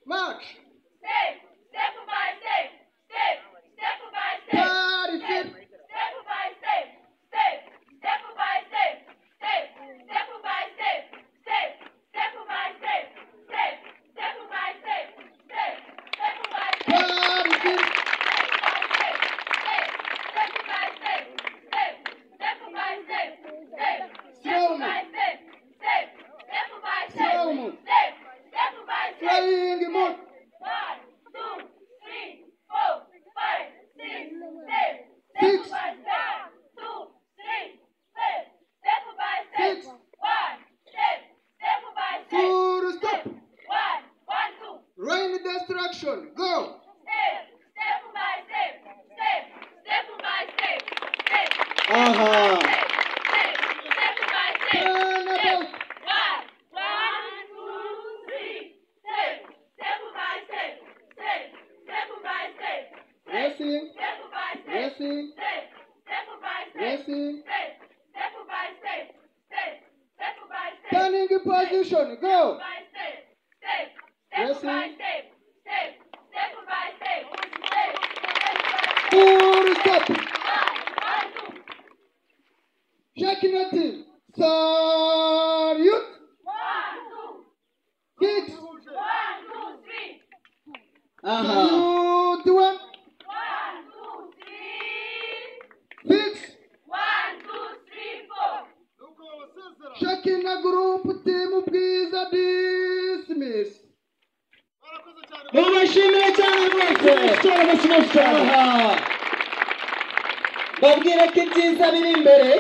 March. Step by step. Step by step. Party fit. Step by step. Step by step. Step by step. Step by step. Step by step. Step by step. Party fit. Flying the moon. 1, 2, 3, 4, 5, 6, 7. Six. Step by step. 2, 3, step by step. 6. 1, step by step. Full stop. 1, 2. Rain destruction. Go. Step by step. Step by step. Step Aha. by step. Turn about. 1, 2, 3. Step by step. Step by step. Racing. Step by step. Racing. Step by step. Racing. Step by step. Step by step. Turning in position. Go. By step. Step Racing. by step. Step by step. Full stop. 1, 2. Shaking your team. Salute. 1, 2. 6. 1, 2, 3. Aha. 1. 1, 2, 3. 6. 1, 2, 3, 4. Shaking a group team bwiza dismiss. Mubashimire cyane mwese. Aha. Babwire ko ibyiza biri imbere.